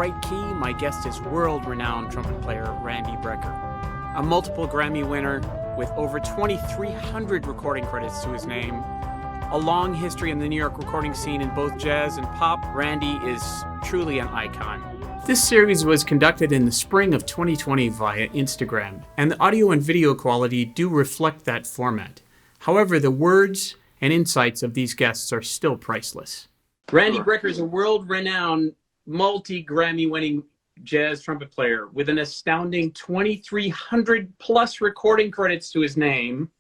right key, my guest is world-renowned trumpet player Randy Brecker, a multiple Grammy winner with over 2,300 recording credits to his name, a long history in the New York recording scene in both jazz and pop. Randy is truly an icon. This series was conducted in the spring of 2020 via Instagram, and the audio and video quality do reflect that format. However, the words and insights of these guests are still priceless. Randy Brecker is a world-renowned, multi-Grammy-winning jazz trumpet player with an astounding 2,300-plus recording credits to his name.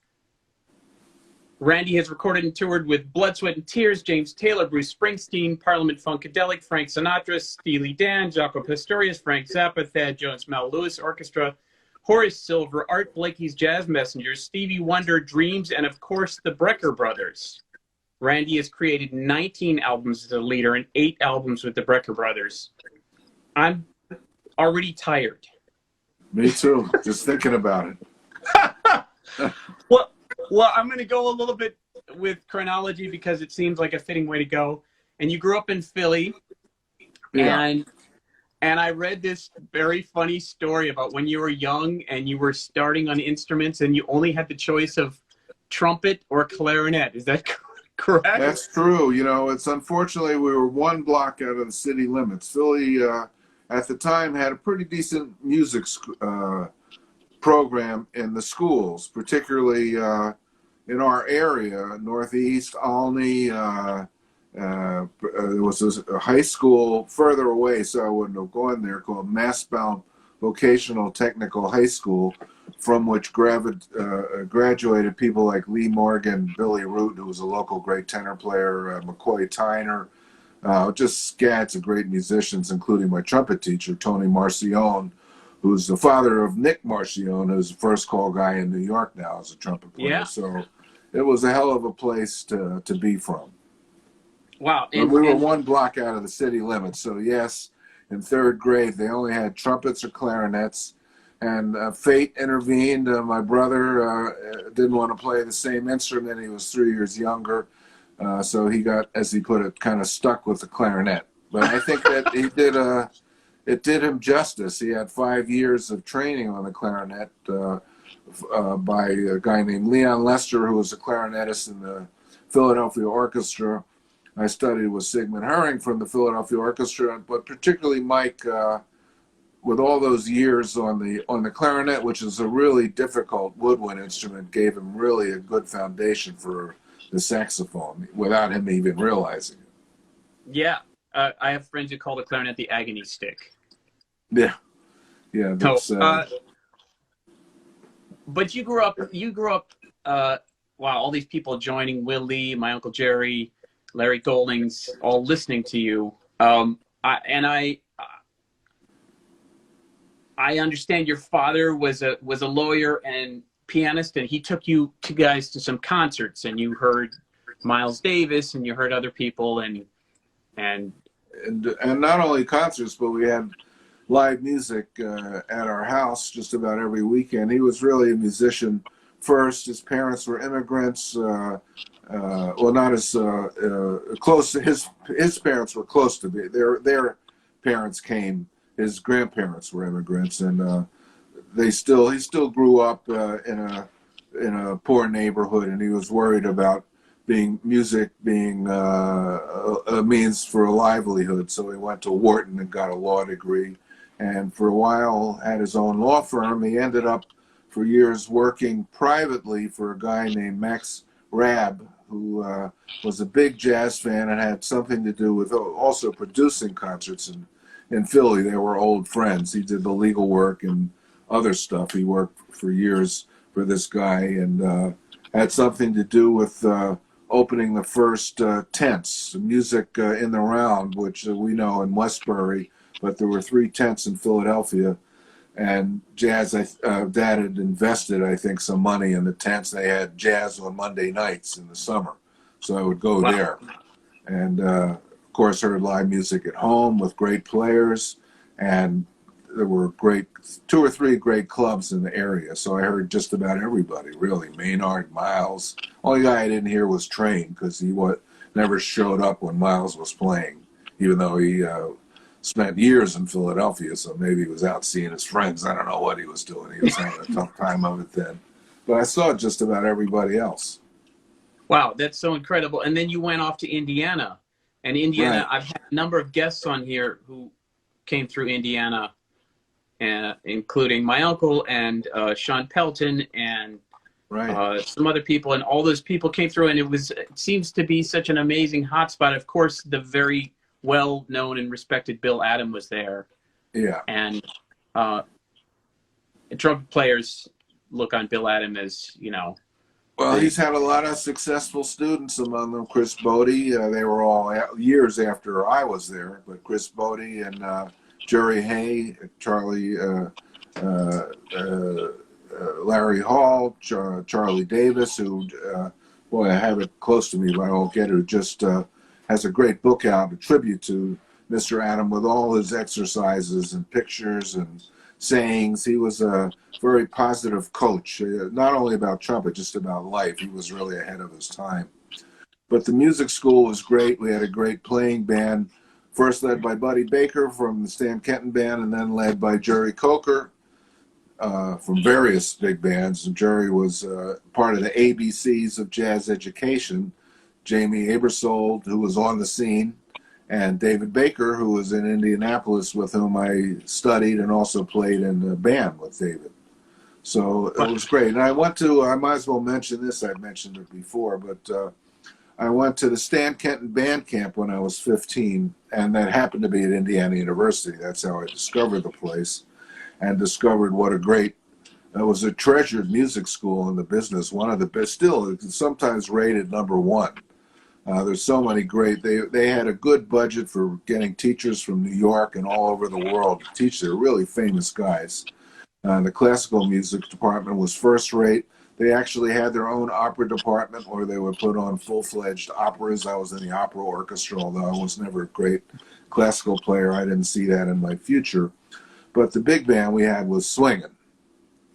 Randy has recorded and toured with Blood, Sweat, and Tears, James Taylor, Bruce Springsteen, Parliament Funkadelic, Frank Sinatra, Steely Dan, Jaco Pastorius, Frank Zappa, Thad Jones, Mel Lewis Orchestra, Horace Silver, Art Blakey's Jazz Messengers, Stevie Wonder, Dreams, and of course, the Brecker Brothers. Randy has created 19 albums as a leader and 8 albums with the Brecker Brothers. I'm already tired. Me too, just thinking about it. Well, I'm going to go a little bit with chronology because it seems like a fitting way to go. And you grew up in Philly, Yeah. and I read this very funny story about when you were young and you were starting on instruments and you only had the choice of trumpet or clarinet. Is that correct? That's true. You know, it's unfortunately we were one block out of the city limits. Philly, at the time, had a pretty decent music program in the schools, particularly in our area, Northeast, Olney. There was a high school further away, so I wouldn't have gone there, called Massbound Vocational Technical High School, from which graduated people like Lee Morgan, Billy Root, who was a local great tenor player, McCoy Tyner, just scads of great musicians, including my trumpet teacher, Tony Marcione, who's the father of Nick Marcione, who's the first call guy in New York now as a trumpet player. Yeah. So it was a hell of a place to be from. Wow. But we were one block out of the city limits. So yes, in third grade, they only had trumpets or clarinets. And fate intervened. My brother didn't want to play the same instrument. He was 3 years younger. So he got, as he put it, kind of stuck with the clarinet. But I think that it did him justice. He had 5 years of training on the clarinet by a guy named Leon Lester, who was a clarinetist in the Philadelphia Orchestra. I studied with Sigmund Herring from the Philadelphia Orchestra, but particularly Mike, with all those years on the clarinet, which is a really difficult woodwind instrument, gave him really a good foundation for the saxophone without him even realizing it. Yeah. I have friends who call the clarinet the agony stick. Yeah. Yeah. That's, but you grew up, wow, all these people joining, Will Lee, my Uncle Jerry, Larry Goldings, all listening to you. I understand your father was a lawyer and pianist, and he took you guys to some concerts, and you heard Miles Davis, and you heard other people, and not only concerts, but we had live music at our house just about every weekend. He was really a musician first. His parents were immigrants. Well, not as close to his parents were close to be. Their parents came. His grandparents were immigrants, and he still grew up in a poor neighborhood, and he was worried about music being a means for a livelihood. So he went to Wharton and got a law degree, and for a while had his own law firm. He ended up for years working privately for a guy named Max Rabb, who was a big jazz fan and had something to do with also producing concerts in Philly. They were old friends. He did the legal work and other stuff. He worked for years for this guy and had something to do with opening the first tents, music in the round, which we know in Westbury, but there were 3 tents in Philadelphia. And jazz, Dad had invested, I think, some money in the tents. They had jazz on Monday nights in the summer. So I would go there. And, of course, heard live music at home with great players. And there were 2 or 3 great clubs in the area. So I heard just about everybody, really. Maynard, Miles. Only guy I didn't hear was Train, because he never showed up when Miles was playing, even though he spent years in Philadelphia, so maybe he was out seeing his friends. I don't know what he was doing. He was having a tough time of it then. But I saw just about everybody else. Wow, that's so incredible. And then you went off to Indiana. And Indiana, Right. I've had a number of guests on here who came through Indiana, including my uncle and Sean Pelton and Right. some other people. And all those people came through, and it seems to be such an amazing hotspot. Of course, the very well-known and respected Bill Adam was there. Yeah. And trumpet players look on Bill Adam as, you know. Well, he's had a lot of successful students, among them Chris Bodie. They were all years after I was there, but Chris Bodie and Jerry Hay, Charlie, Larry Hall, Charlie Davis, who, boy, I have it close to me, but I won't get it, who just has a great book out, a tribute to Mr. Adam with all his exercises and pictures and sayings. He was a very positive coach, not only about trumpet, just about life. He was really ahead of his time. But the music school was great. We had a great playing band, first led by Buddy Baker from the Stan Kenton Band, and then led by Jerry Coker from various big bands. And Jerry was part of the ABCs of jazz education. Jamie Abersold, who was on the scene, and David Baker, who was in Indianapolis, with whom I studied and also played in a band with David. So it was great. And I went to, I might as well mention this, I've mentioned it before, but I went to the Stan Kenton Band Camp when I was 15, and that happened to be at Indiana University. That's how I discovered the place and discovered what a great, it was a treasured music school in the business, one of the best, still sometimes rated #1. There's so many great, they had a good budget for getting teachers from New York and all over the world to teach. They're really famous guys. The classical music department was first rate. They actually had their own opera department where they would put on full-fledged operas. I was in the opera orchestra, although I was never a great classical player. I didn't see that in my future. But the big band we had was swinging.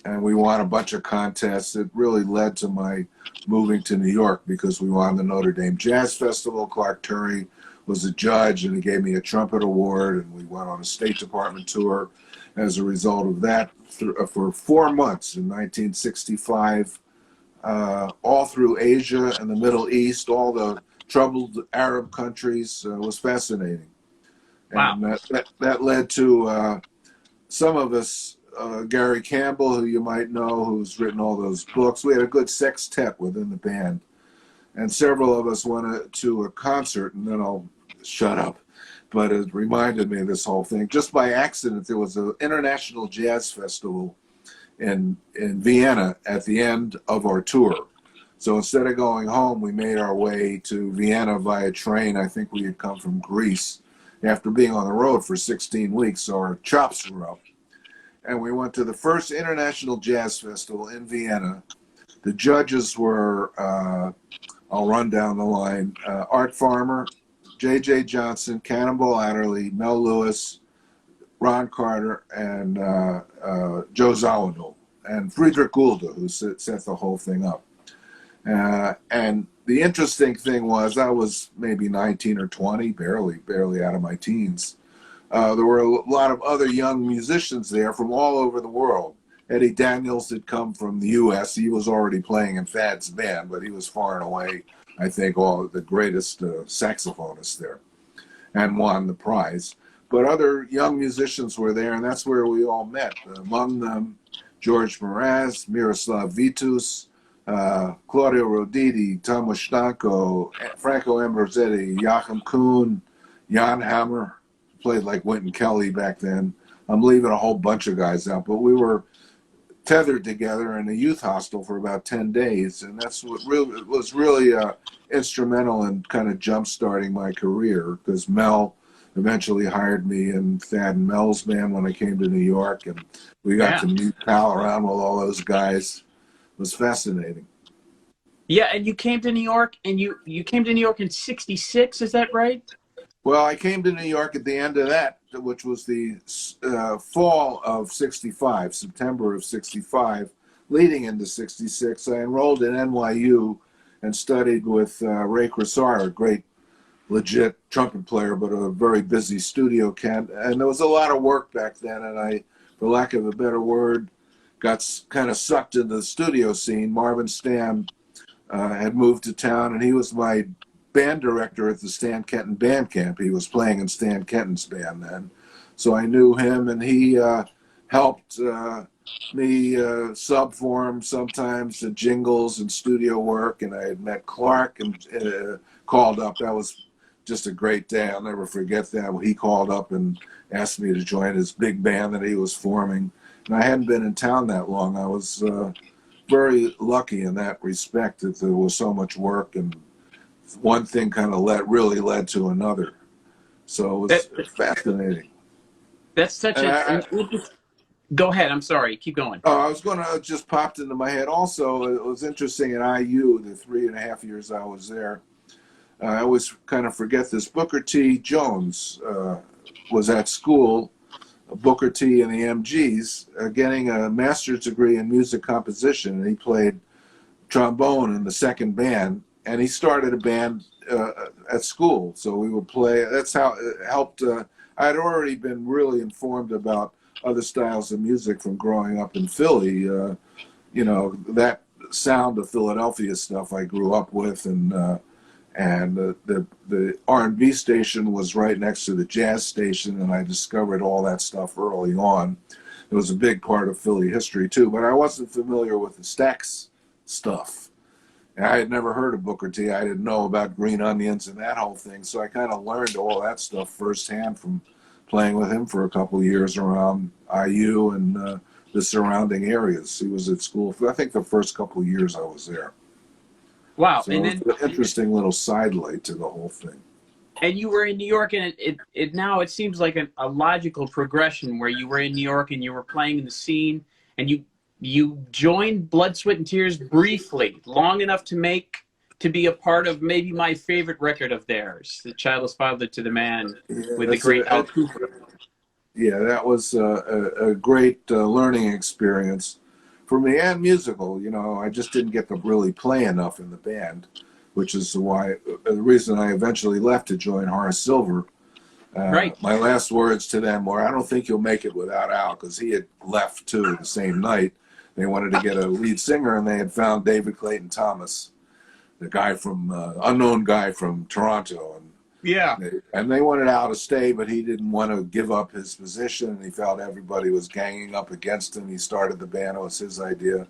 And we won a bunch of contests. It really led to my moving to New York because we won the Notre Dame Jazz Festival. Clark Terry was a judge, and he gave me a trumpet award, and we went on a State Department tour as a result of that for 4 months in 1965, all through Asia and the Middle East, all the troubled Arab countries. Was fascinating. Wow. And that led to some of us, Gary Campbell, who you might know, who's written all those books. We had a good sextet within the band. And several of us went to a concert, and then I'll shut up. But it reminded me of this whole thing. Just by accident, there was an international jazz festival in Vienna at the end of our tour. So instead of going home, we made our way to Vienna via train. I think we had come from Greece after being on the road for 16 weeks, so our chops were up. And we went to the first International Jazz Festival in Vienna. The judges were, I'll run down the line, Art Farmer, J.J. Johnson, Cannonball Adderley, Mel Lewis, Ron Carter, and Joe Zawinul, and Friedrich Gulda, who set the whole thing up. And the interesting thing was I was maybe 19 or 20, barely out of my teens. There were a lot of other young musicians there from all over the world. Eddie Daniels had come from the U.S. He was already playing in Thad's band, but he was far and away, I think, the greatest saxophonist there, and won the prize. But other young musicians were there, and that's where we all met. Among them, George Mraz, Miroslav Vitus, Claudio Roditi, Tomasz Stanko, Franco Ambrosetti, Joachim Kuhn, Jan Hammer, played like Wynton Kelly back then. I'm leaving a whole bunch of guys out, but we were tethered together in a youth hostel for about 10 days, and that's what was really instrumental in kind of jump-starting my career, because Mel eventually hired me in Thad and Mel's band when I came to New York, and we got to meet, pal around with all those guys. It was fascinating. Yeah, and you came to New York, and you came to New York in '66, is that right? Well, I came to New York at the end of that, which was the fall of '65, September of '65, leading into '66. I enrolled at NYU and studied with Ray Cressar, a great legit trumpet player, but a very busy studio cat. And there was a lot of work back then, and I, for lack of a better word, got kind of sucked into the studio scene. Marvin Stamm had moved to town, and he was my band director at the Stan Kenton band camp. He was playing in Stan Kenton's band then. So I knew him, and he helped me sub for him sometimes the jingles and studio work. And I had met Clark and called up. That was just a great day. I'll never forget that. He called up and asked me to join his big band that he was forming. And I hadn't been in town that long. I was very lucky in that respect, that there was so much work, and one thing kind of really led to another. So it was fascinating. That's such go ahead. I'm sorry. Keep going. Oh, I was going to just popped into my head. Also, it was interesting at IU, the 3.5 years I was there. I always kind of forget this. Booker T. Jones was at school, Booker T. and the MGs, getting a master's degree in music composition. And he played trombone in the second band. And he started a band at school. So we would play. That's how it helped. I had already been really informed about other styles of music from growing up in Philly. You know, that sound of Philadelphia stuff I grew up with, and the R&B station was right next to the jazz station, and I discovered all that stuff early on. It was a big part of Philly history too, but I wasn't familiar with the Stax stuff. And I had never heard of Booker T. I didn't know about Green Onions and that whole thing, so I kind of learned all that stuff firsthand from playing with him for a couple of years around IU and the surrounding areas. He was at school for, I think, the first couple of years I was there. Wow. So And it was an interesting little sidelight to the whole thing. And you were in New York, and it now it seems like a logical progression where you were in New York and you were playing in the scene, and you joined Blood, Sweat, and Tears briefly, long enough to be a part of maybe my favorite record of theirs, The Childless Father to the Man, with the great Hal Galper. Yeah, that was a great learning experience for me, and musical. You know, I just didn't get to really play enough in the band, which is why the reason I eventually left to join Horace Silver. Right. My last words to them were, I don't think you'll make it without Al, because he had left too the same night. They wanted to get a lead singer, and they had found David Clayton Thomas, the guy from unknown guy from Toronto, and they wanted Al to stay, but he didn't want to give up his position, and he felt everybody was ganging up against him. He started the band; it was his idea,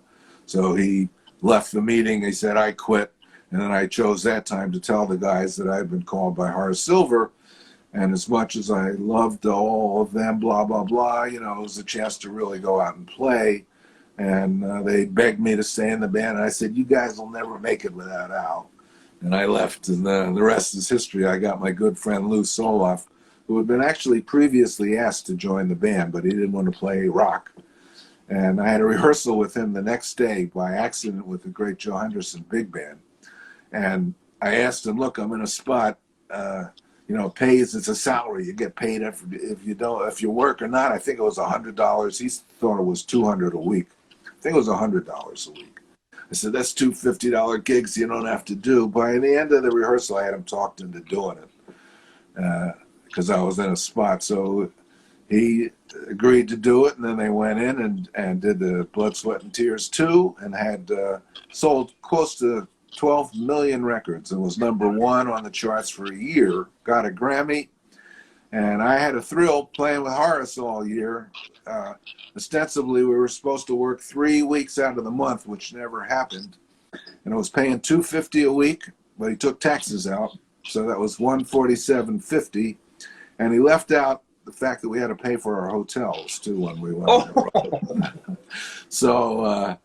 so he left the meeting. He said, "I quit," and then I chose that time to tell the guys that I had been called by Horace Silver. And as much as I loved all of them, blah blah blah, you know, it was a chance to really go out and play. And they begged me to stay in the band. And I said, you guys will never make it without Al. And I left, and the rest is history. I got my good friend Lou Soloff, who had been actually previously asked to join the band, but he didn't want to play rock. And I had a rehearsal with him the next day by accident with the great Joe Henderson Big Band. And I asked him, look, I'm in a spot, you know, pays, it's a salary. You get paid if you work or not. I think it was $100. He thought it was $200 a week. I think it was $100 a week. I said, that's two $50 gigs you don't have to do. By the end of the rehearsal, I had him talked into doing it because I was in a spot. So he agreed to do it, and then they went in and did the Blood, Sweat, and Tears 2 and had sold close to 12 million records and was #1 on the charts for a year, got a Grammy. And I had a thrill playing with Horace all year. Ostensibly, we were supposed to work 3 weeks out of the month, which never happened. And I was paying $250 a week, but he took taxes out. So that was $147.50. And he left out the fact that we had to pay for our hotels, too, when we went. So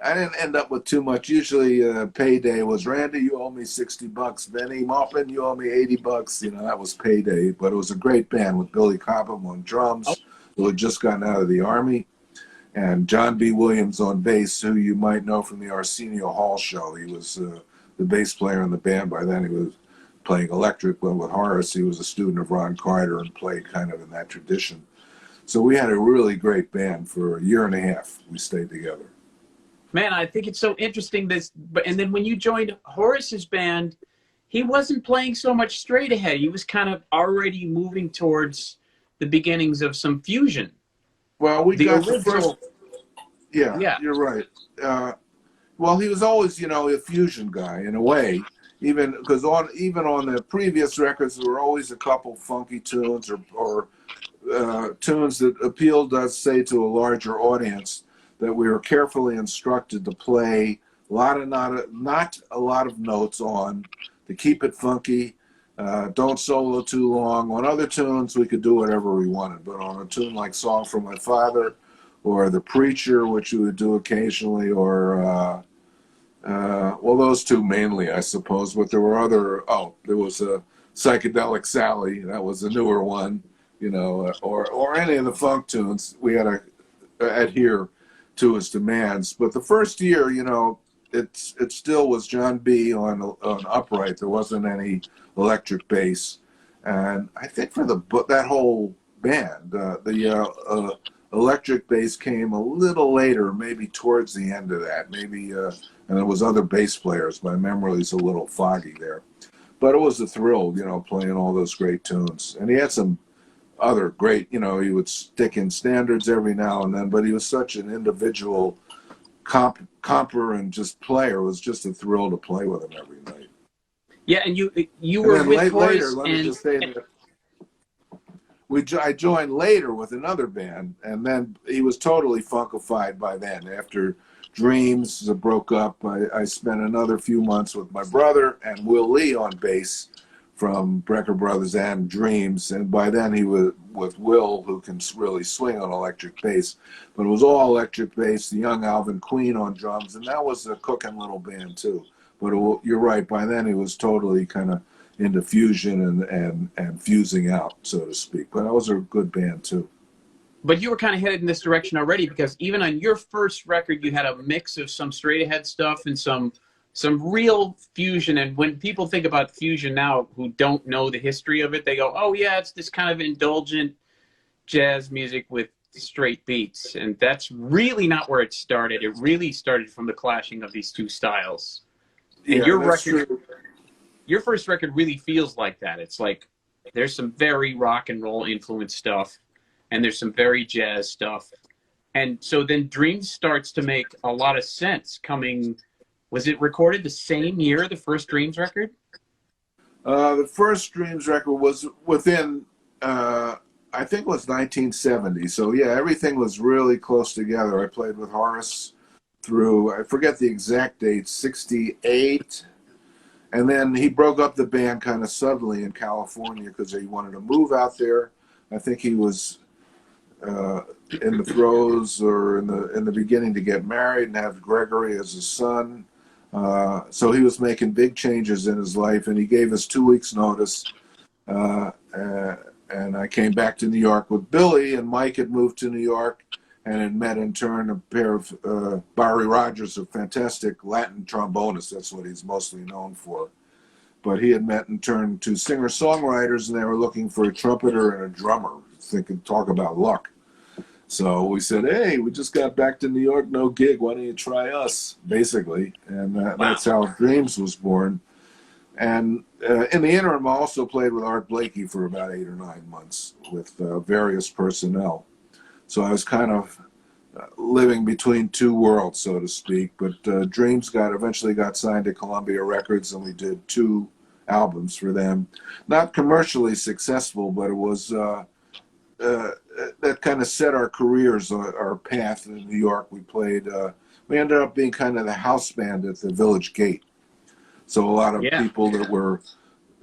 I didn't end up with too much. Usually payday was, Randy, you owe me $60. Benny Maupin, you owe me $80. You know, that was payday. But it was a great band with Billy Cobham on drums, who had just gotten out of the Army, and John B. Williams on bass, who you might know from the Arsenio Hall show. He was the bass player in the band. By then he was playing electric, but with Horace, he was a student of Ron Carter and played kind of in that tradition. So we had a really great band for a year and a half. We stayed together. Man, I think it's so interesting and then when you joined Horace's band, he wasn't playing so much straight ahead. He was kind of already moving towards the beginnings of some fusion. Well, we The got the first. original, Yeah, yeah, you're right. Well, he was always, a fusion guy in a way. Even because even on the previous records, there were always a couple funky tunes or tunes that appealed, let's say, to a larger audience that we were carefully instructed to play not a lot of notes on, to keep it funky. Don't solo too long. On other tunes, we could do whatever we wanted, but on a tune like "Song for My Father" or "The Preacher," which we would do occasionally, or well, those two mainly, I suppose. But there were other. Oh, there was a "Psychedelic Sally." That was a newer one, or any of the funk tunes. We had to adhere to his demands. But the first year, it still was John B. on upright. There wasn't any electric bass, and I think for that whole band, the electric bass came a little later, maybe towards the end of that, maybe, and there was other bass players. My memory is a little foggy there, but it was a thrill, playing all those great tunes. And he had some other great, he would stick in standards every now and then, but he was such an individual comper and just player. It was just a thrill to play with him every night. yeah. And you were with later, Horace, let me just say that I joined later with another band, and then he was totally funkified by then. After Dreams broke up, I spent another few months with my brother and Will Lee on bass from Brecker Brothers and Dreams, and by then he was with Will, who can really swing on electric bass, but it was all electric bass, the young Alvin Queen on drums, and that was a cooking little band too. But you're right, by then he was totally kind of into fusion and fusing out, so to speak. But that was a good band too. But you were kind of headed in this direction already, because even on your first record, you had a mix of some straight ahead stuff and some real fusion. And when people think about fusion now who don't know the history of it, they go, oh yeah, it's this kind of indulgent jazz music with straight beats. And that's really not where it started. It really started from the clashing of these two styles. And Yeah, your that's record, true. your first record really feels like that. It's like there's some very rock and roll influenced stuff, and there's some very jazz stuff. And so then Dreams starts to make a lot of sense coming. Was it recorded the same year, the first Dreams record? The first Dreams record was within, I think it was 1970. So yeah, everything was really close together. I played with Horace through, I forget the exact date, 68. And then he broke up the band kind of suddenly in California because he wanted to move out there. I think he was in the throes or in the beginning to get married and have Gregory as his son. So he was making big changes in his life, and he gave us 2 weeks' notice. And I came back to New York with Billy, and Mike had moved to New York and had met in turn a pair of Barry Rogers, a fantastic Latin trombonist. That's what he's mostly known for. But he had met in turn two singer-songwriters, and they were looking for a trumpeter and a drummer. Talk about luck. So we said, hey, we just got back to New York, no gig. Why don't you try us, basically? And that's how Dreams was born. And in the interim, I also played with Art Blakey for about 8 or 9 months with various personnel. So I was kind of living between two worlds, so to speak. But Dreams eventually got signed to Columbia Records, and we did 2 albums for them. Not commercially successful, but it was that kind of set our careers, our path in New York. We ended up being kind of the house band at the Village Gate. So a lot of people that were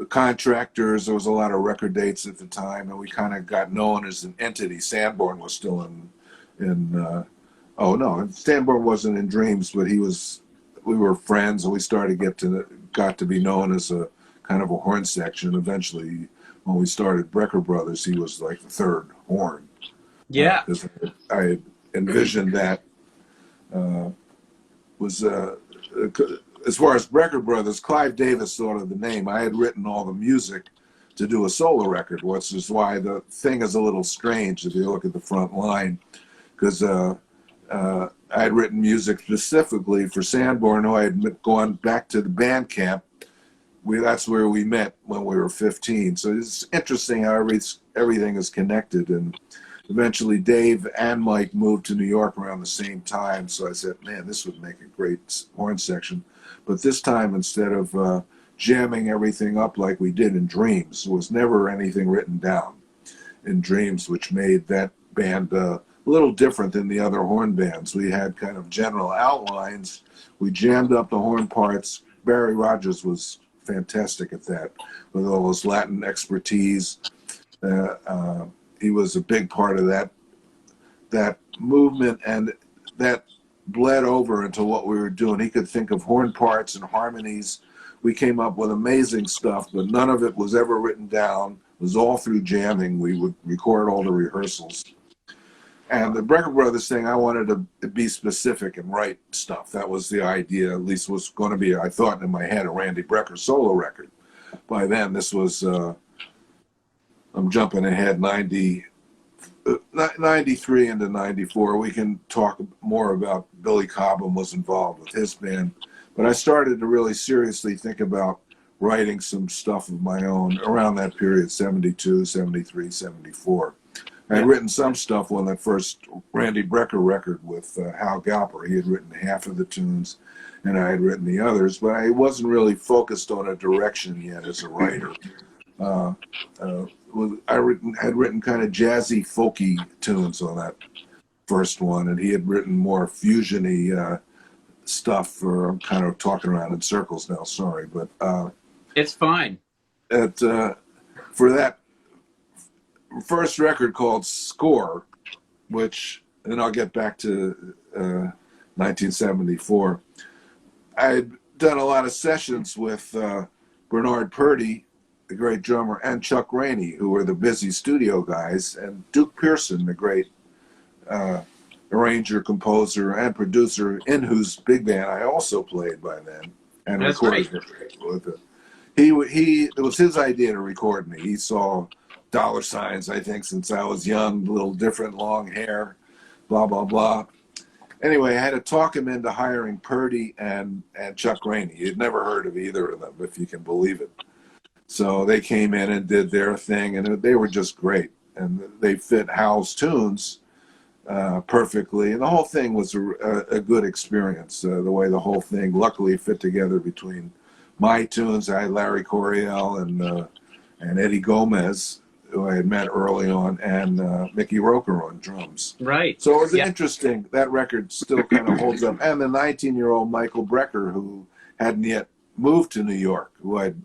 contractors, there was a lot of record dates at the time, and we kind of got known as an entity. Sanborn was still Sanborn wasn't in Dreams, but we were friends, and we got to be known as a kind of a horn section. Eventually, when we started Brecker Brothers, he was like the third horn. Yeah. I envisioned that as far as Brecker Brothers, Clive Davis thought of the name. I had written all the music to do a solo record, which is why the thing is a little strange if you look at the front line, because I had written music specifically for Sanborn, who I had gone back to the band camp that's where we met when we were 15. So it's interesting how everything is connected. And eventually Dave and Mike moved to New York around the same time. So I said, man, this would make a great horn section. But this time, instead of jamming everything up like we did in Dreams, there was never anything written down in Dreams, which made that band a little different than the other horn bands. We had kind of general outlines. We jammed up the horn parts. Barry Rogers was fantastic at that, with all his Latin expertise. He was a big part of that movement, and that bled over into what we were doing. He could think of horn parts and harmonies. We came up with amazing stuff, but none of it was ever written down. It was all through jamming. We would record all the rehearsals. And the Brecker Brothers thing, I wanted to be specific and write stuff. That was the idea, at least was going to be, I thought in my head, a Randy Brecker solo record. By then, this was, I'm jumping ahead, 93 into 94. We can talk more about Billy Cobham was involved with his band. But I started to really seriously think about writing some stuff of my own around that period, 72, 73, 74. I had written some stuff on that first Randy Brecker record with Hal Galper. He had written half of the tunes, and I had written the others, but I wasn't really focused on a direction yet as a writer. I had written kind of jazzy, folky tunes on that first one, and he had written more fusion-y stuff. I'm kind of talking around in circles now, sorry, but it's fine. For that first record called Score, which, and I'll get back to 1974, I had done a lot of sessions with Bernard Purdy, the great drummer, and Chuck Rainey, who were the busy studio guys, and Duke Pearson, the great arranger, composer, and producer, in whose big band I also played by then and That's recorded with it. It was his idea to record me. He saw dollar signs, I think, since I was young, a little different, long hair, blah, blah, blah. Anyway, I had to talk him into hiring Purdy and Chuck Rainey. He'd never heard of either of them, if you can believe it. So they came in and did their thing, and they were just great. And they fit Hal's tunes perfectly. And the whole thing was a good experience, the way the whole thing luckily fit together between my tunes. I had Larry Coryell and Eddie Gomez, who I had met early on, and Mickey Roker on drums. Right. So it was interesting. That record still kind of holds up. And the 19-year-old Michael Brecker, who hadn't yet moved to New York, who I'd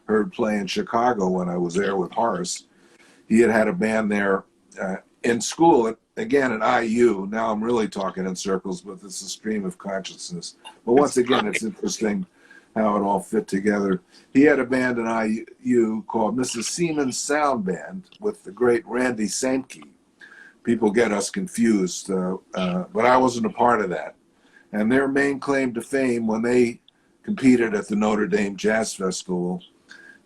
heard play in Chicago when I was there with Horace. He had a band there in school, again at IU. Now I'm really talking in circles, but this is a stream of consciousness. But once again, it's interesting how it all fit together. He had a band in IU called Mrs. Siemens Sound Band with the great Randy Saemke. People get us confused, but I wasn't a part of that. And their main claim to fame, when they competed at the Notre Dame Jazz Festival,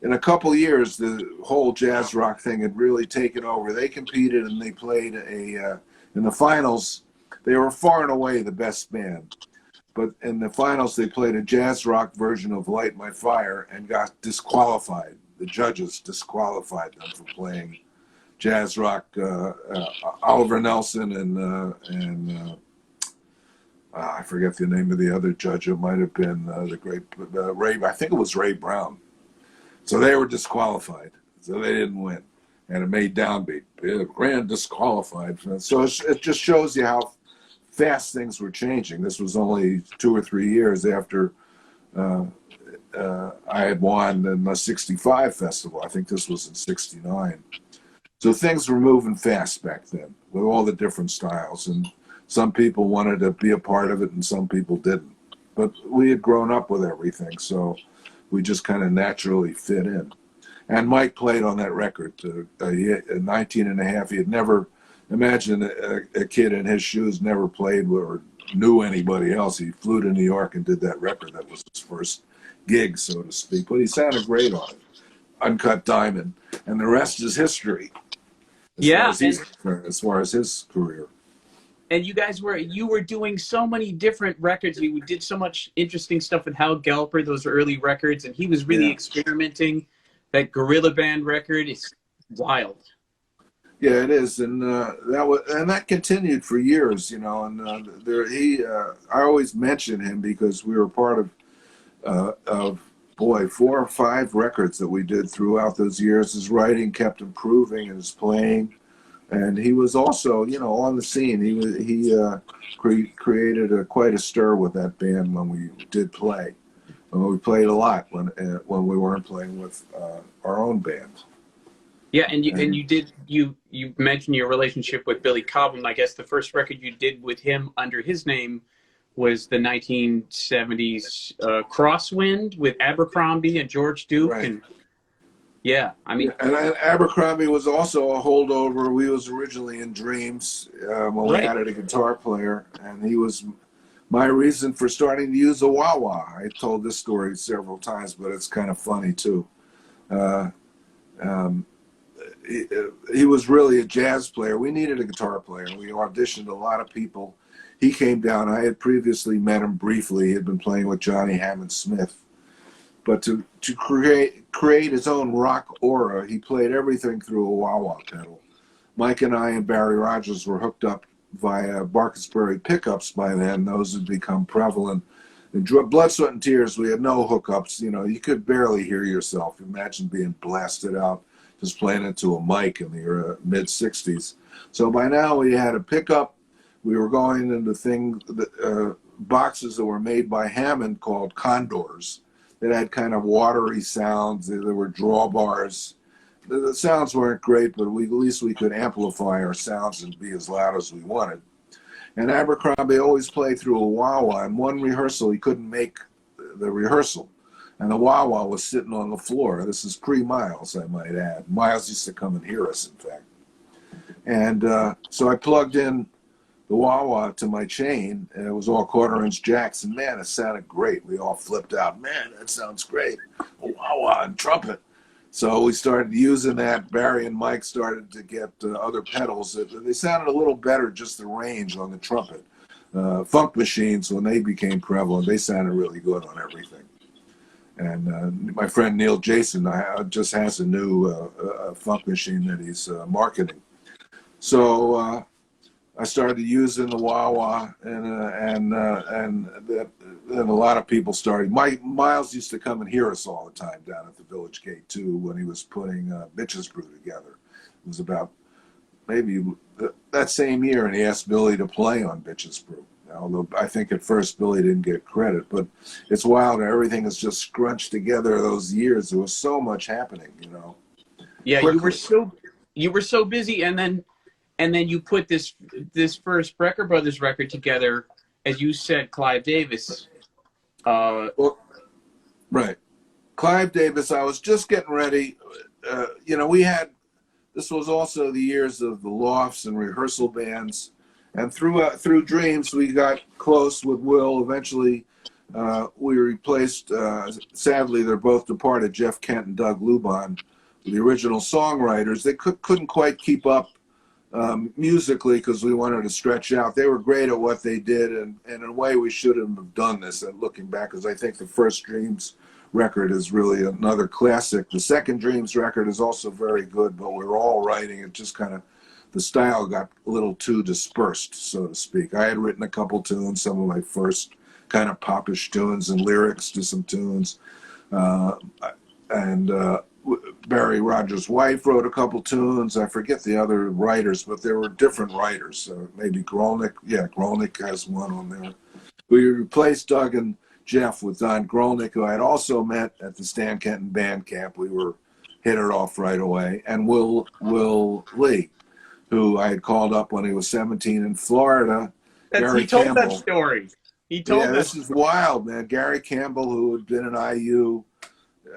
in a couple of years, the whole jazz rock thing had really taken over. They competed and they played in the finals. They were far and away the best band. But in the finals, they played a jazz rock version of Light My Fire and got disqualified. The judges disqualified them for playing jazz rock. Oliver Nelson and I forget the name of the other judge. It might have been the great Ray. I think it was Ray Brown. So they were disqualified. So they didn't win. And it made Downbeat. Grand disqualified. So it just shows you how fast things were changing. This was only 2 or 3 years after I had won in the 65 festival. I think this was in 69. So things were moving fast back then with all the different styles. And some people wanted to be a part of it and some people didn't. But we had grown up with everything, so we just kind of naturally fit in. And Mike played on that record. He had 19 and a half. He had never, imagine a kid in his shoes, never played or knew anybody else. He flew to New York and did that record. That was his first gig, so to speak. But he sounded great on it. Uncut Diamond. And the rest is history. As far as his career. And you were doing so many different records. You did so much interesting stuff with Hal Galper, those early records, and he was really Yeah. experimenting. That Gorilla Band record is wild. Yeah, it is, and that continued for years, you know. And I always mention him because we were part of boy 4 or 5 records that we did throughout those years. His writing kept improving, and his playing, and he was also, you know, on the scene. Created quite a stir with that band when we did play. We played a lot when we weren't playing with our own band. Yeah, and you mentioned your relationship with Billy Cobham. I guess the first record you did with him under his name was the 1970s Crosswind with Abercrombie and George Duke. Right. And yeah, I mean, and Abercrombie was also a holdover. We was originally in Dreams when we right. added a guitar player, and he was my reason for starting to use a wah-wah. I told this story several times, but it's kind of funny too. He was really a jazz player. We needed a guitar player. We auditioned a lot of people. He came down. I had previously met him briefly. He had been playing with Johnny Hammond Smith. But to create his own rock aura, he played everything through a wah-wah pedal. Mike and I and Barry Rogers were hooked up via Barkasbury pickups by then. Those had become prevalent. In Blood, Sweat, and Tears, we had no hookups. You know, you could barely hear yourself. Imagine being blasted out just playing into a mic in the mid-'60s. So by now we had a pickup. We were going into boxes that were made by Hammond called Condors that had kind of watery sounds. There were drawbars. The sounds weren't great, but at least we could amplify our sounds and be as loud as we wanted. And Abercrombie always played through a wah-wah. In one rehearsal, he couldn't make the rehearsal. And the wah-wah was sitting on the floor. This is pre-Miles, I might add. Miles used to come and hear us, in fact. And so I plugged in the wah-wah to my chain, and it was all quarter-inch jacks. And, man, it sounded great. We all flipped out. Man, that sounds great. A wah-wah and trumpet. So we started using that. Barry and Mike started to get other pedals. They sounded a little better, just the range on the trumpet. Funk machines, when they became prevalent, they sounded really good on everything. And my friend Neil Jason just has a new funk machine that he's marketing. So I started using the wah-wah, and then a lot of people started. Miles used to come and hear us all the time down at the Village Gate too when he was putting Bitches Brew together. It was about maybe that same year, and he asked Billy to play on Bitches Brew. Although I think at first Billy didn't get credit, but it's wild. Everything is just scrunched together those years. There was so much happening, you know. Yeah, quickly. you were so busy, and then you put this first Brecker Brothers record together, as you said, Clive Davis. Well, right, Clive Davis. I was just getting ready. You know, this was also the years of the lofts and rehearsal bands. And through Dreams, we got close with Will. Eventually, we replaced, sadly, they're both departed, Jeff Kent and Doug Lubon, the original songwriters. They couldn't quite keep up musically because we wanted to stretch out. They were great at what they did, and in a way, we shouldn't have done this. And looking back, because I think the first Dreams record is really another classic. The second Dreams record is also very good, but we were all writing it just kind of. The style got a little too dispersed, so to speak. I had written a couple tunes, some of my first kind of popish tunes and lyrics to some tunes. And Barry Rogers' wife wrote a couple tunes. I forget the other writers, but there were different writers. Maybe Grolnick. Yeah, Grolnick has one on there. We replaced Doug and Jeff with Don Grolnick, who I had also met at the Stan Kenton band camp. We were hit it off right away. And Will Lee, who I had called up when he was 17 in Florida. He told that story. This is wild, man. Gary Campbell, who had been in IU,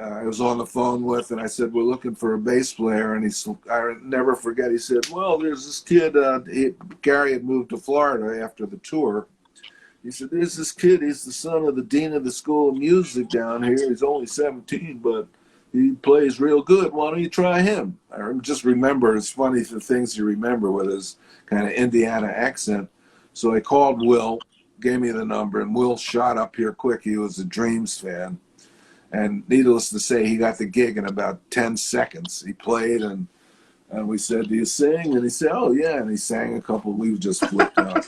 I was on the phone with, and I said, we're looking for a bass player. And I never forget, he said, well, there's this kid, Gary had moved to Florida after the tour. He said, there's this kid, he's the son of the dean of the School of Music down here. He's only 17, but he plays real good. Why don't you try him? I just remember, it's funny the things you remember with his kind of Indiana accent. So I called Will, gave me the number, and Will shot up here quick. He was a Dreams fan. And needless to say, he got the gig in about 10 seconds. He played, and we said, "Do you sing?" And he said, "Oh, yeah." And he sang a couple. We just flipped out.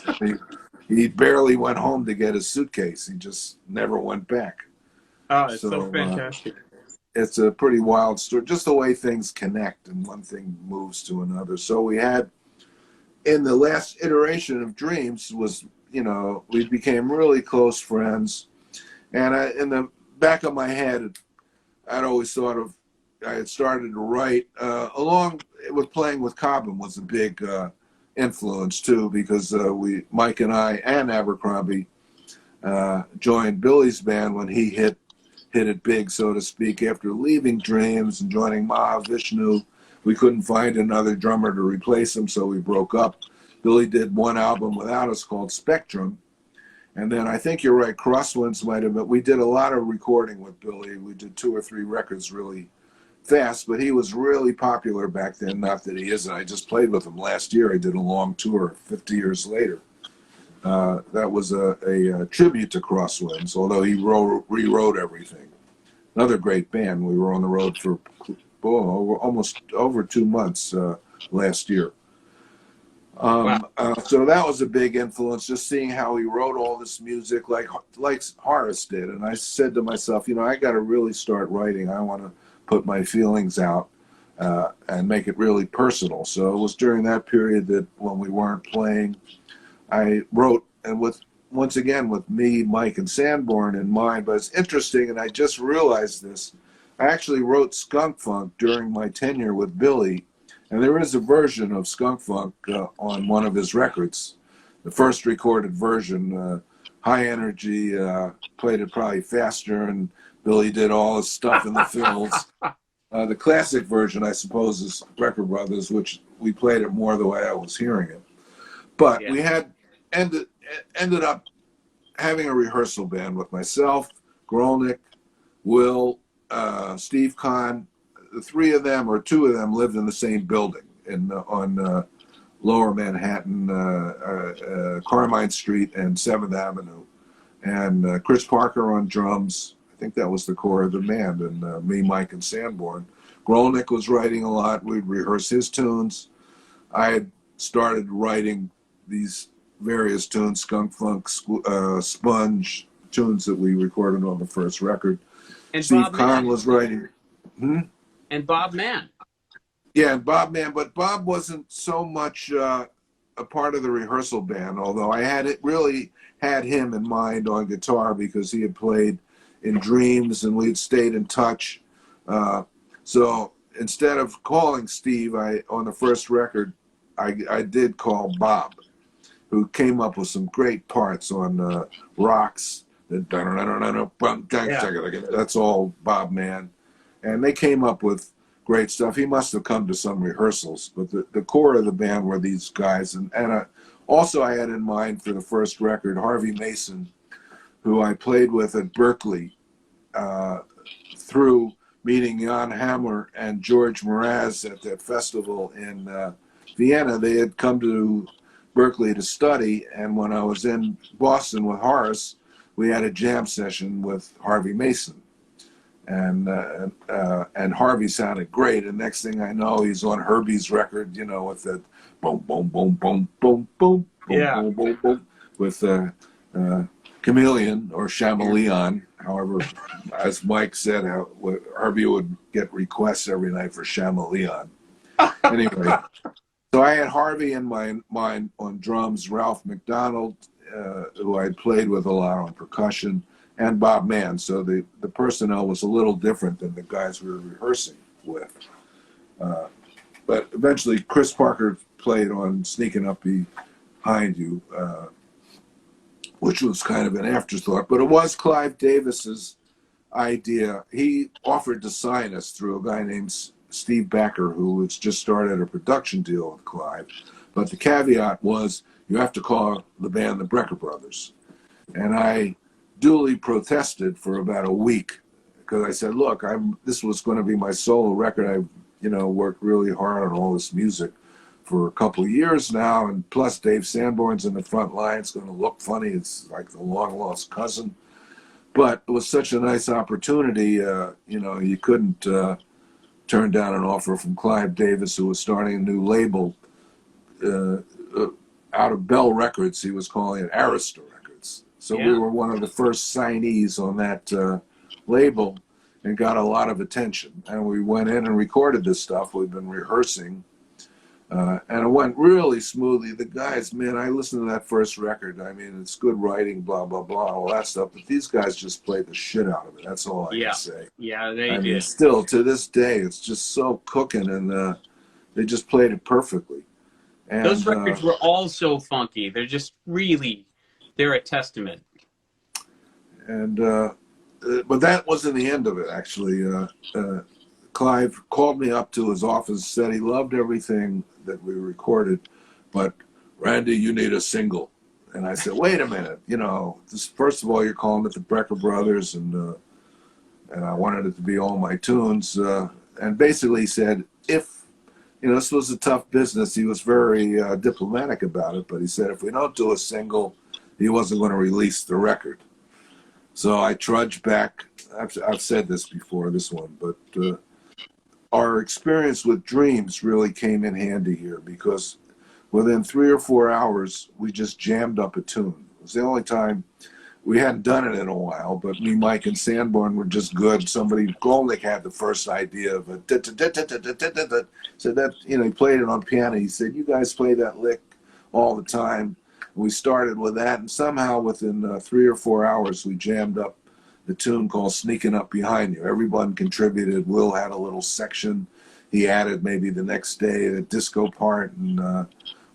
He barely went home to get his suitcase. He just never went back. Oh, it's so fantastic. It's a pretty wild story, just the way things connect and one thing moves to another. So we had, in the last iteration of Dreams was, we became really close friends. And in the back of my head, I'd always thought I had started to write, along with playing with Cobham was a big influence too, because Mike and I and Abercrombie joined Billy's band when he hit it big, so to speak, after leaving Dreams and joining Mahavishnu. We couldn't find another drummer to replace him, so we broke up. Billy did one album without us called Spectrum. And then I think you're right, Crosswinds might have been. We did a lot of recording with Billy. We did 2 or 3 records really fast, but he was really popular back then. Not that he isn't. I just played with him last year. I did a long tour 50 years later. That was a tribute to Crosswinds, although he rewrote everything. Another great band. We were on the road for almost over 2 months last year. Wow. So that was a big influence, just seeing how he wrote all this music like Horace did. And I said to myself, I got to really start writing. I want to put my feelings out and make it really personal. So it was during that period that when we weren't playing, I wrote, and once again with me, Mike, and Sanborn in mind. But it's interesting, and I just realized this. I actually wrote Skunk Funk during my tenure with Billy. And there is a version of Skunk Funk on one of his records, the first recorded version, high energy, played it probably faster, and Billy did all his stuff in the fills. The classic version, I suppose, is Brecker Brothers, which we played it more the way I was hearing it. But we had ended up having a rehearsal band with myself, Grolnick, Will, Steve Kahn. The 3 of them, or 2 of them, lived in the same building on Lower Manhattan, Carmine Street and 7th Avenue. And Chris Parker on drums. I think that was the core of the band. And me, Mike, and Sanborn. Grolnick was writing a lot. We'd rehearse his tunes. I had started writing these various tunes, Skunk Funk, Sponge, tunes that we recorded on the first record. And Steve Kahn was writing. And Bob Mann. Yeah, and Bob Mann, but Bob wasn't so much a part of the rehearsal band, although I really had him in mind on guitar because he had played in Dreams and we'd stayed in touch. So instead of calling Steve, on the first record, I did call Bob, who came up with some great parts on Rocks. That's all Bob Mann. And they came up with great stuff. He must have come to some rehearsals, but the core of the band were these guys. And also I had in mind for the first record, Harvey Mason, who I played with at Berkeley through meeting Jan Hammer and George Mraz at that festival in Vienna. They had come to Berkeley to study, and when I was in Boston with Horace, we had a jam session with Harvey Mason. And Harvey sounded great. And next thing I know, he's on Herbie's record, with that boom, boom, boom, boom, boom, boom, boom, boom, boom, with Chameleon or Chameleon, however, as Mike said, Herbie would get requests every night for Chameleon. Anyway, so I had Harvey in my mind on drums, Ralph McDonald, who I played with a lot on percussion, and Bob Mann. So the personnel was a little different than the guys we were rehearsing with. But eventually Chris Parker played on Sneakin Up Behind You, which was kind of an afterthought. But it was Clive Davis's idea. He offered to sign us through a guy named Steve Becker, who had just started a production deal with Clive. But the caveat was you have to call the band the Brecker Brothers. And I duly protested for about a week because I said, look, this was going to be my solo record. I worked really hard on all this music for a couple of years now, and plus Dave Sanborn's in the front line. It's going to look funny. It's like the long-lost cousin. But it was such a nice opportunity. You couldn't turn down an offer from Clive Davis, who was starting a new label out of Bell Records. He was calling it Arista Records. So we were one of the first signees on that label and got a lot of attention. And we went in and recorded this stuff. We've been rehearsing. And it went really smoothly. The guys, man, I listened to that first record. I mean, it's good writing, blah, blah, blah, all that stuff. But these guys just played the shit out of it. That's all I can say. Yeah, they I did. mean, still, to this day, it's just so cooking, and they just played it perfectly. And, those records were all so funky. They're just really, they're a testament. And but that wasn't the end of it, actually. Clive called me up to his office, said he loved everything that we recorded, but Randy, you need a single. And I said, wait a minute, first of all, you're calling it the Brecker Brothers, and I wanted it to be all my tunes. And basically he said, if, this was a tough business, he was very diplomatic about it, but he said, if we don't do a single, he wasn't going to release the record. So I trudged back. I've said this before, this one, but our experience with Dreams really came in handy here, because within 3 or 4 hours, we just jammed up a tune. It was the only time we hadn't done it in a while, but me, Mike, and Sanborn were just good. Somebody, Golnick had the first idea of a so that, he played it on piano. He said, you guys play that lick all the time. We started with that, and somehow within 3 or 4 hours, we jammed up the tune called Sneakin Up Behind You. Everyone contributed. Will had a little section. He added maybe the next day a disco part, and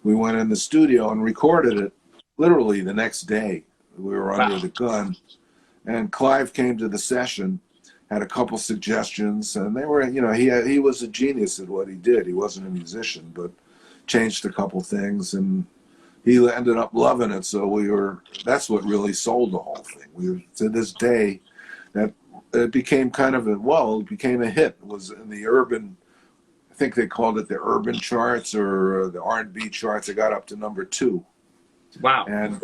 we went in the studio and recorded it literally the next day. We were under the gun, and Clive came to the session, had a couple suggestions, and they were, he was a genius at what he did. He wasn't a musician, but changed a couple things, and he ended up loving it. So that's what really sold the whole thing. To this day, that it became it became a hit. It was in the urban, I think they called it the urban charts or the R&B charts. It got up to number 2. Wow. And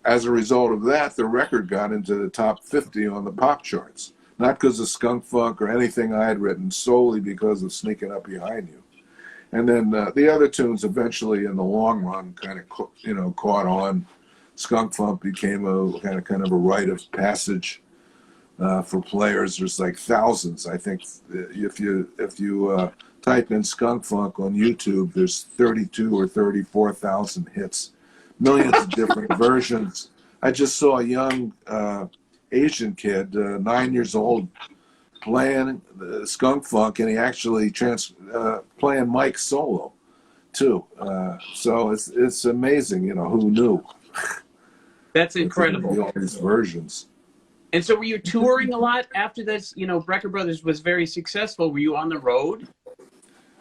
as a result of that, the record got into the top 50 on the pop charts. Not because of Skunk Funk or anything I had written, solely because of Sneaking Up Behind You. And then the other tunes eventually, in the long run, kind of caught on. Skunk Funk became a kind of a rite of passage for players. There's like thousands. I think if you type in Skunk Funk on YouTube, there's 32 or 34,000 hits, millions of different versions. I just saw a young Asian kid, 9 years old, playing Skunk Funk, and he actually playing Mike's solo too. So it's amazing, who knew? That's incredible. All these versions. And so were you touring a lot after this? Brecker Brothers was very successful. Were you on the road?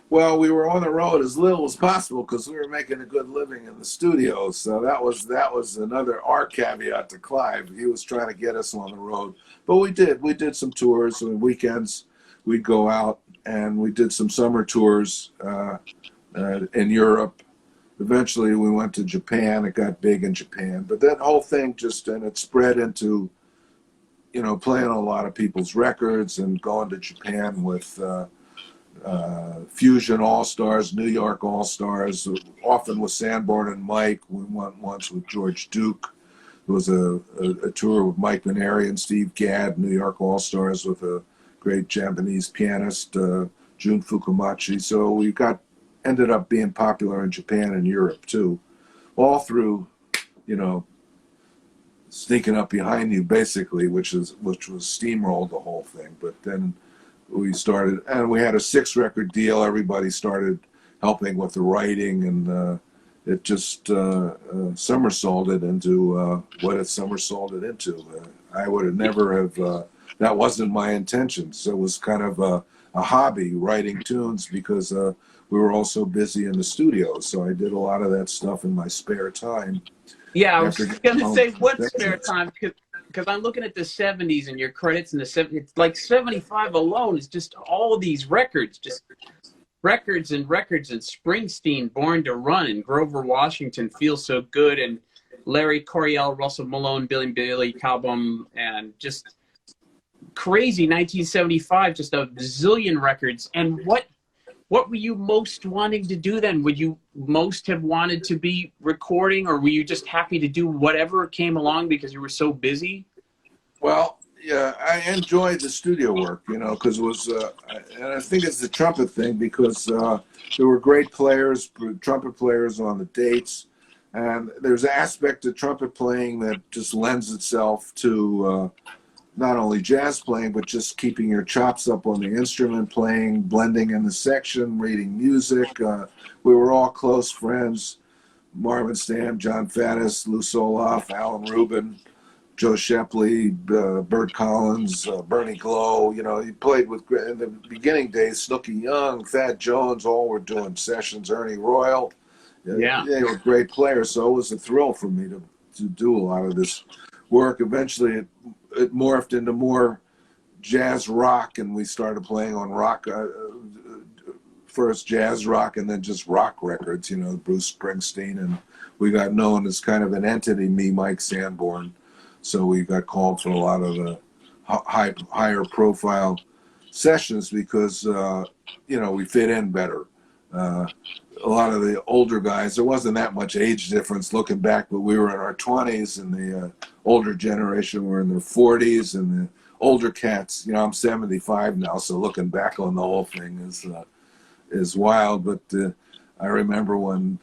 Well, we were on the road as little as possible because we were making a good living in the studio. So that was another caveat to Clive. He was trying to get us on the road. But we did some tours. On weekends, we'd go out, and we did some summer tours in Europe. Eventually, we went to Japan. It got big in Japan. But that whole thing it spread into, playing a lot of people's records and going to Japan with Fusion All-Stars, New York All-Stars, often with Sanborn and Mike. We went once with George Duke. There was a tour with Mike Maneri and Steve Gadd, New York All-Stars, with a great Japanese pianist, Jun Fukumachi. So we ended up being popular in Japan and Europe too, all through, Sneaking Up Behind You, basically, which was steamrolled the whole thing. But then we started, and we had a 6-record deal. Everybody started helping with the writing, and it just somersaulted into what it somersaulted into. I would have never have, that wasn't my intention. So it was kind of a hobby, writing tunes, because we were also busy in the studio. So I did a lot of that stuff in my spare time. Yeah, I was going to say, what spare time? Because I'm looking at the 70s and your credits in the 70s. It's like 75 alone is just all these records, just records and records, and Springsteen, Born to Run, and Grover Washington, Feel So Good, and Larry Coryell, Russell Malone, Billy Cobham, and just crazy 1975, just a zillion records. And what were you most wanting to do then? Would you most have wanted to be recording, or were you just happy to do whatever came along because you were so busy? Well, yeah, I enjoyed the studio work, you know, because it was, and I think it's the trumpet thing, because there were great players, trumpet players on the dates, and there's an aspect to trumpet playing that just lends itself to not only jazz playing, but just keeping your chops up on the instrument, playing, blending in the section, reading music. We were all close friends: Marvin Stam, John Faddis, Lou Soloff, Alan Rubin, Joe Shepley, Bert Collins, Bernie Glow. You know, he played with, in the beginning days, Snooky Young, Thad Jones, all were doing sessions, Ernie Royal. Yeah. They were great players, so it was a thrill for me to do a lot of this work. Eventually, it morphed into more jazz rock, and we started playing on rock, first jazz rock and then just rock records, you know, Bruce Springsteen, and we got known as kind of an entity, me, Mike Sanborn. So we got called for a lot of the higher profile sessions because, you know, we fit in better. A lot of the older guys, there wasn't that much age difference looking back, but we were in our 20s, and the older generation were in their 40s, and the older cats, you know, I'm 75 now, so looking back on the whole thing is wild. But I remember when,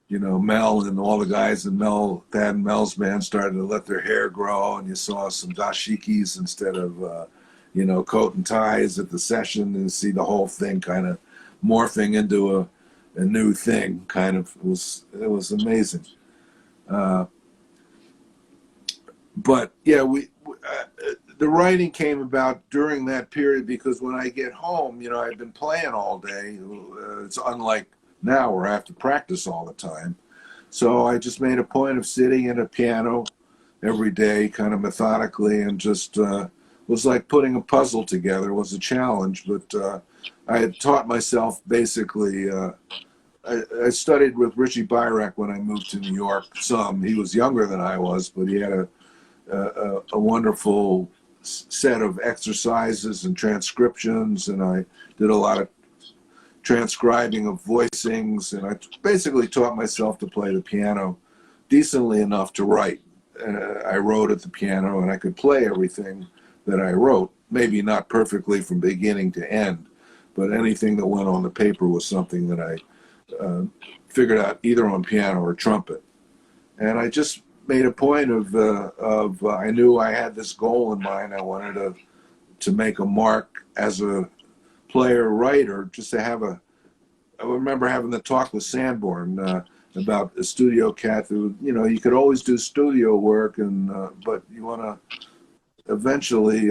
you know, Mel and all the guys in Thad and Mel's band started to let their hair grow, and you saw some dashikis instead of, you know, coat and ties at the session, and see the whole thing kind of morphing into a new thing. Kind of, it was amazing. But yeah, the writing came about during that period, because when I get home, you know, I've been playing all day. It's unlike now where I have to practice all the time. So I just made a point of sitting at a piano every day, kind of methodically, and just was like putting a puzzle together. It was a challenge, but I had taught myself basically. I studied with Richie Byrack when I moved to New York. He was younger than I was, but he had a wonderful set of exercises and transcriptions, and I did a lot of transcribing of voicings, and I basically taught myself to play the piano decently enough to write. I wrote at the piano, and I could play everything that I wrote, maybe not perfectly from beginning to end, but anything that went on the paper was something that I figured out either on piano or trumpet. And I just made a point of I knew I had this goal in mind. I wanted to make a mark as a player writer, just to have I remember having the talk with Sanborn about a studio cat who, you know, you could always do studio work, and but you want to eventually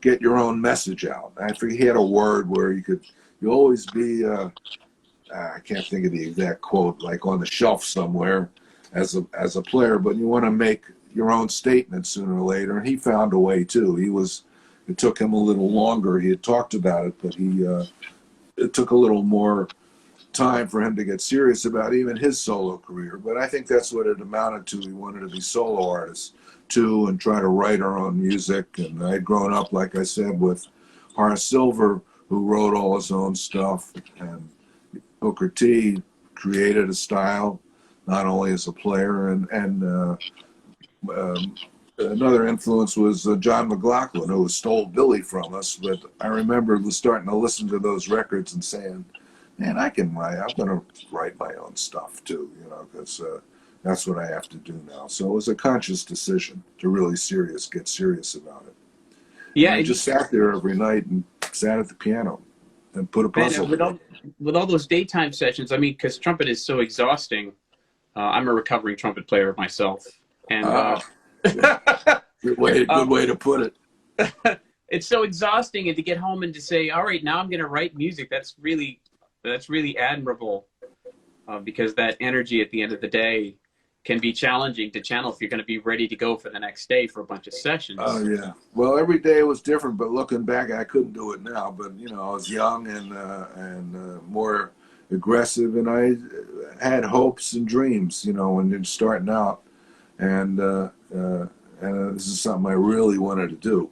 get your own message out. I forget, he had a word where you always be I can't think of the exact quote, like on the shelf somewhere as a player, but you want to make your own statement sooner or later. And he found a way too. It took him a little longer. He had talked about it, but it took a little more time for him to get serious about even his solo career. But I think that's what it amounted to. He wanted to be solo artists too, and try to write our own music. And I had grown up, like I said, with Horace Silver, who wrote all his own stuff, and Booker T created a style, not only as a player, and another influence was John McLaughlin, who stole Billy from us. But I remember starting to listen to those records and saying, man, I'm going to write my own stuff too, you know, because that's what I have to do now. So it was a conscious decision to really get serious about it. Yeah, and I just sat there every night and sat at the piano and put a puzzle. With all those daytime sessions, I mean, because trumpet is so exhausting. I'm a recovering trumpet player myself, and good way to put it. It's so exhausting, and to get home and to say, all right, now I'm going to write music. That's really admirable, because that energy at the end of the day can be challenging to channel if you're going to be ready to go for the next day for a bunch of sessions. Oh yeah. Well, every day was different, but looking back, I couldn't do it now. But you know, I was young and more aggressive, and I had hopes and dreams. You know, when you're starting out, and this is something I really wanted to do.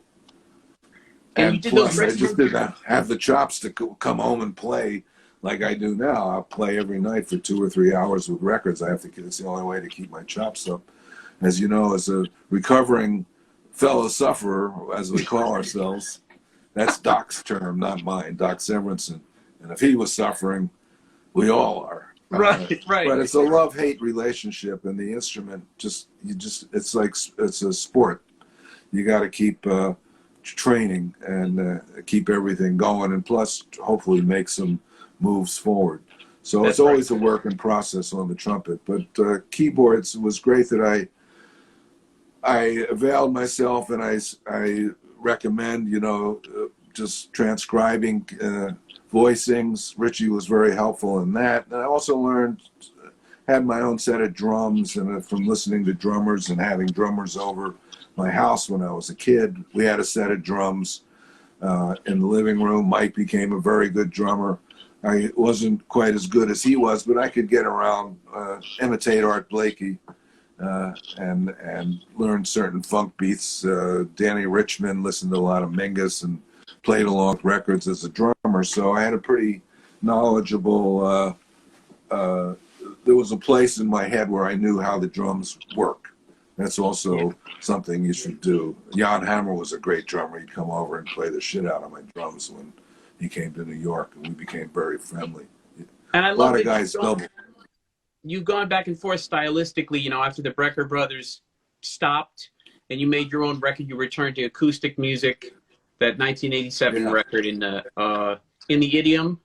And you did plus, those I just didn't have the chops to come home and play like I do now. I'll play every night for 2 or 3 hours with records. It's the only way to keep my chops up. As you know, as a recovering fellow sufferer, as we call ourselves, that's Doc's term, not mine, Doc Severinsen. And if he was suffering, we all are. Right. But it's a love-hate relationship, and the instrument it's a sport. You got to keep training and keep everything going, and plus hopefully make some moves forward. So it's always a work in process on the trumpet. But keyboards, was great that I availed myself, and I recommend, you know, just transcribing voicings. Richie was very helpful in that. And I also had my own set of drums, and from listening to drummers and having drummers over my house when I was a kid, we had a set of drums in the living room. Mike became a very good drummer. I wasn't quite as good as he was, but I could get around, imitate Art Blakey, and learn certain funk beats. Danny Richmond, listened to a lot of Mingus, and played along with records as a drummer. So I had a pretty knowledgeable, there was a place in my head where I knew how the drums work. That's also something you should do. Jan Hammer was a great drummer. He'd come over and play the shit out of my drums when he came to New York, and we became very friendly. And I a love lot of guys double. You've gone back and forth stylistically, you know, after the Brecker brothers stopped and you made your own record, you returned to acoustic music, that 1987 record in the Idiom.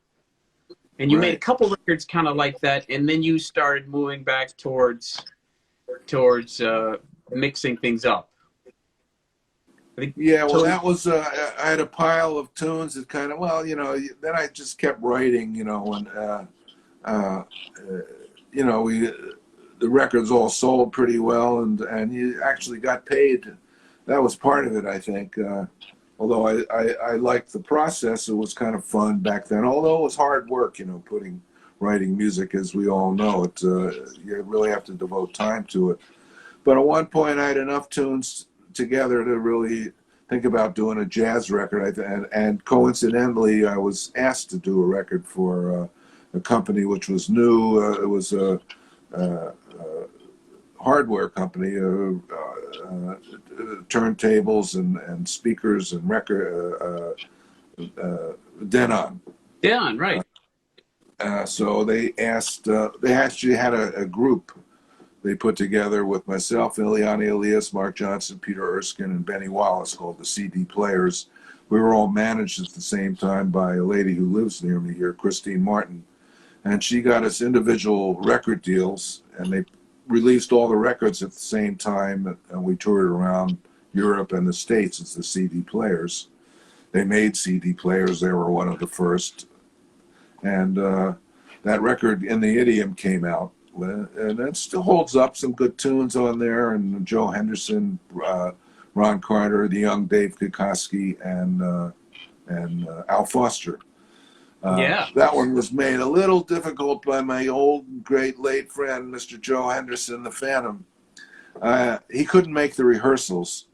And you made a couple records kind of like that, and then you started moving back towards mixing things up. Yeah, well, that was, I had a pile of tunes that kind of, well, you know, then I just kept writing, you know, and, you know, the records all sold pretty well, and you actually got paid. That was part of it, I think. Although I liked the process, it was kind of fun back then. Although it was hard work, you know, writing music, as we all know. You really have to devote time to it. But at one point, I had enough tunes together to really think about doing a jazz record. And coincidentally, I was asked to do a record for a company which was new. It was a hardware company, turntables and speakers and record, Denon. Denon, right. So they asked, they actually had a group they put together with myself, Ileana Elias, Mark Johnson, Peter Erskine, and Benny Wallace, called the CD Players. We were all managed at the same time by a lady who lives near me here, Christine Martin. And she got us individual record deals, and they released all the records at the same time, and we toured around Europe and the States as the CD Players. They made CD players. They were one of the first. And that record, In the Idiom, came out. And it still holds up, some good tunes on there, and Joe Henderson, Ron Carter, the young Dave Kukoski, and Al Foster. That one was made a little difficult by my old, great, late friend, Mr. Joe Henderson, the Phantom. He couldn't make the rehearsals.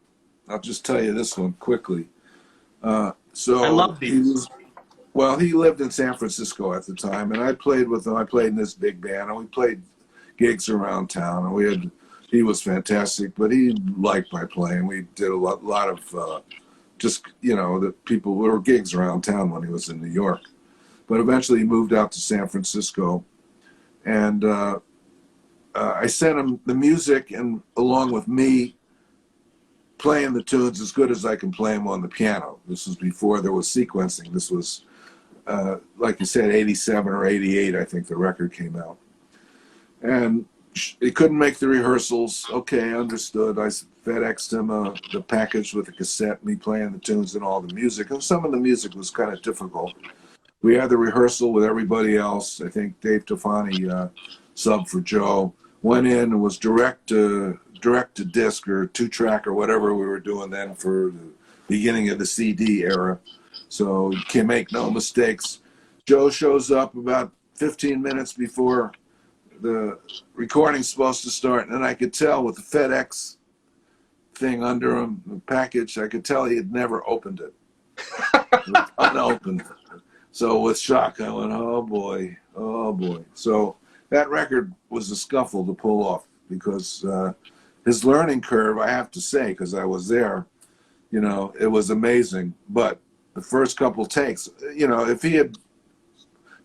I'll just tell you this one quickly. So I love these. He lived in San Francisco at the time, and I played with him. I played in this big band, and we played gigs around town. And he was fantastic, but he liked my playing. We did a lot of just, you know, there were gigs around town when he was in New York. But eventually he moved out to San Francisco, and I sent him the music, and along with me playing the tunes as good as I can play them on the piano. This was before there was sequencing. This was, like you said, 87 or 88, I think the record came out. And he couldn't make the rehearsals. Okay, understood. I FedExed him the package with the cassette, me playing the tunes and all the music. And some of the music was kind of difficult. We had the rehearsal with everybody else. I think Dave Tofani subbed for Joe. went in and was direct to disc or 2-track or whatever we were doing then for the beginning of the CD era. So you can make no mistakes. Joe shows up about 15 minutes before the recording's supposed to start, and I could tell with the FedEx thing under him, the package, I could tell he had never opened it. It was unopened. So with shock, I went, oh boy, oh boy. So that record was a scuffle to pull off because his learning curve, I have to say, because I was there, you know, it was amazing. But the first couple takes, you know, if he had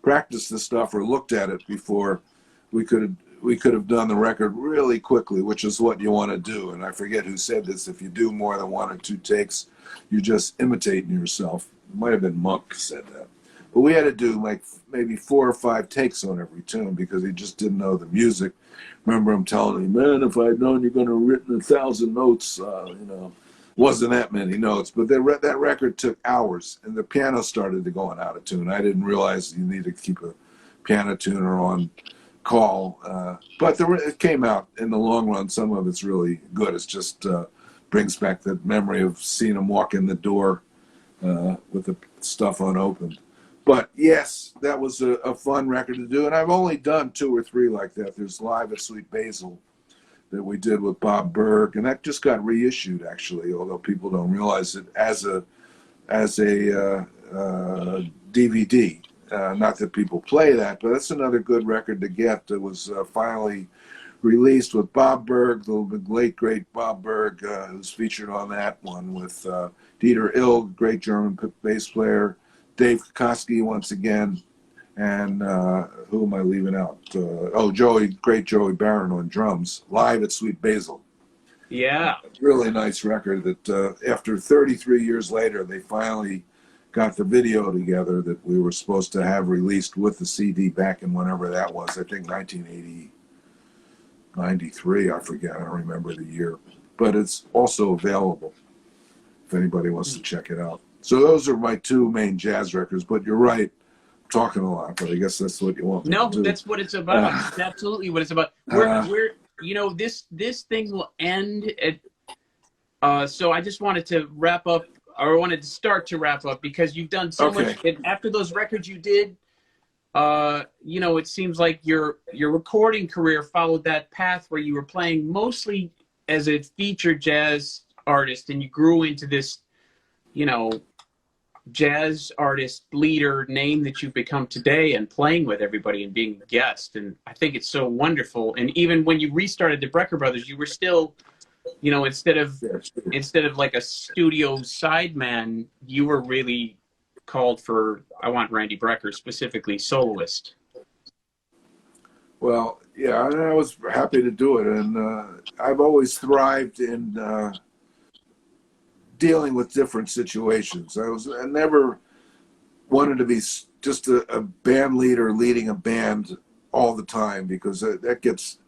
practiced this stuff or looked at it before, we could have done the record really quickly, which is what you want to do. And I forget who said this, if you do more than 1 or 2 takes, you're just imitating yourself. It might have been Monk who said that. But we had to do like maybe 4 or 5 takes on every tune because he just didn't know the music. Remember him telling me, man, if I'd known you're going to have written 1,000 notes, you know, wasn't that many notes. But that record took hours, and the piano started to go out of tune. I didn't realize you need to keep a piano tuner on call. But it came out in the long run. Some of it's really good. It's just brings back that memory of seeing him walk in the door with the stuff unopened. But yes, that was a fun record to do. And I've only done 2 or 3 like that. There's Live at Sweet Basil that we did with Bob Berg, and that just got reissued actually, although people don't realize it, as a DVD. Not that people play that, but that's another good record to get. That was finally released with Bob Berg, the late great Bob Berg, who's featured on that one, with Dieter Ilg, great German bass player, Dave Kokoski once again, and who am I leaving out? Great Joey Barron on drums, Live at Sweet Basil. Yeah. Really nice record that after 33 years later, they finally got the video together that we were supposed to have released with the CD back in whenever that was. I think 1980, 93, I forget, I don't remember the year. But it's also available if anybody wants to check it out. So those are my 2 main jazz records, but you're right, I'm talking a lot, but I guess that's what you want me to do. That's what it's about. It's absolutely what it's about. We're you know, this thing will end at, so I just wanted to wrap up, or I wanted to start to wrap up, because you've done so much. And after those records you did, you know, it seems like your recording career followed that path where you were playing mostly as a featured jazz artist, and you grew into this, you know, jazz artist leader name that you've become today, and playing with everybody and being a guest. And I think it's so wonderful. And even when you restarted the Brecker Brothers, you were still, you know, instead of like a studio sideman, you were really called for, I want Randy Brecker specifically, soloist. Well, yeah, and I was happy to do it. And I've always thrived in dealing with different situations. I never wanted to be just a band leader leading a band all the time, because that gets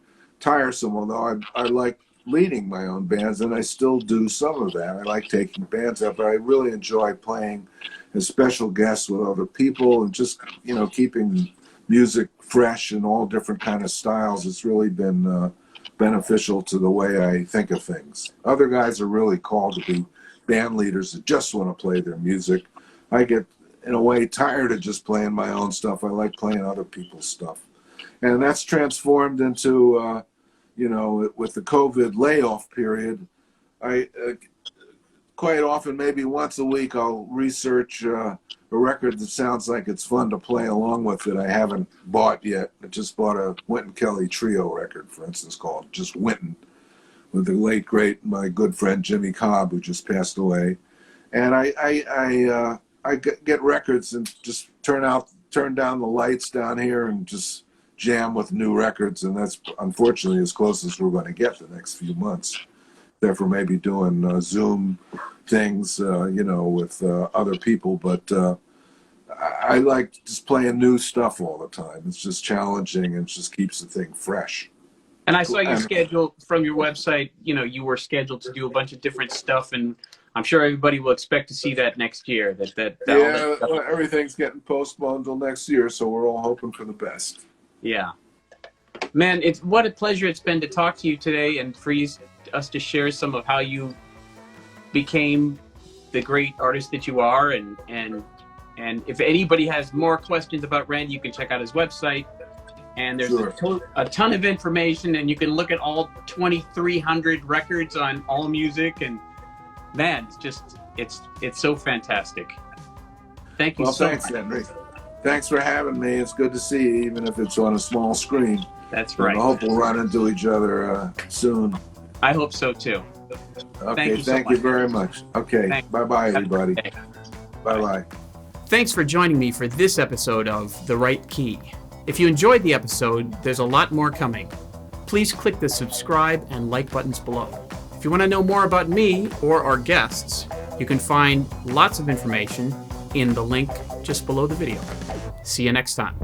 tiresome, although I like leading my own bands, and I still do some of that. I like taking bands up, but I really enjoy playing as special guests with other people, and just, you know, keeping music fresh in all different kind of styles. It's really been beneficial to the way I think of things. Other guys are really called to be band leaders that just want to play their music. I get, in a way, tired of just playing my own stuff. I like playing other people's stuff. And that's transformed into, you know, with the COVID layoff period, I quite often, maybe once a week, I'll research a record that sounds like it's fun to play along with that I haven't bought yet. I just bought a Wynton Kelly Trio record, for instance, called just Wynton, with the late, great, my good friend Jimmy Cobb, who just passed away. And I get records and just turn down the lights down here and just jam with new records. And that's unfortunately as close as we're going to get the next few months. Therefore, maybe doing Zoom things, you know, with other people. But I like just playing new stuff all the time. It's just challenging, and it just keeps the thing fresh. And I saw your schedule from your website. You know, you were scheduled to do a bunch of different stuff, and I'm sure everybody will expect to see that next year. Yeah, well, everything's getting postponed until next year, so we're all hoping for the best. Yeah. Man, it's what a pleasure it's been to talk to you today and for us to share some of how you became the great artist that you are. And if anybody has more questions about Randy, you can check out his website. And there's a ton of information, and you can look at all 2,300 records on AllMusic. And man, it's so fantastic. Thank you so much. Henry. Thanks for having me. It's good to see you, even if it's on a small screen. That's right. I hope we'll run into each other soon. I hope so too. Okay, thank you very much. Okay, bye-bye, everybody. Bye-bye. Thanks for joining me for this episode of The Right Key. If you enjoyed the episode, there's a lot more coming. Please click the subscribe and like buttons below. If you want to know more about me or our guests, you can find lots of information in the link just below the video. See you next time.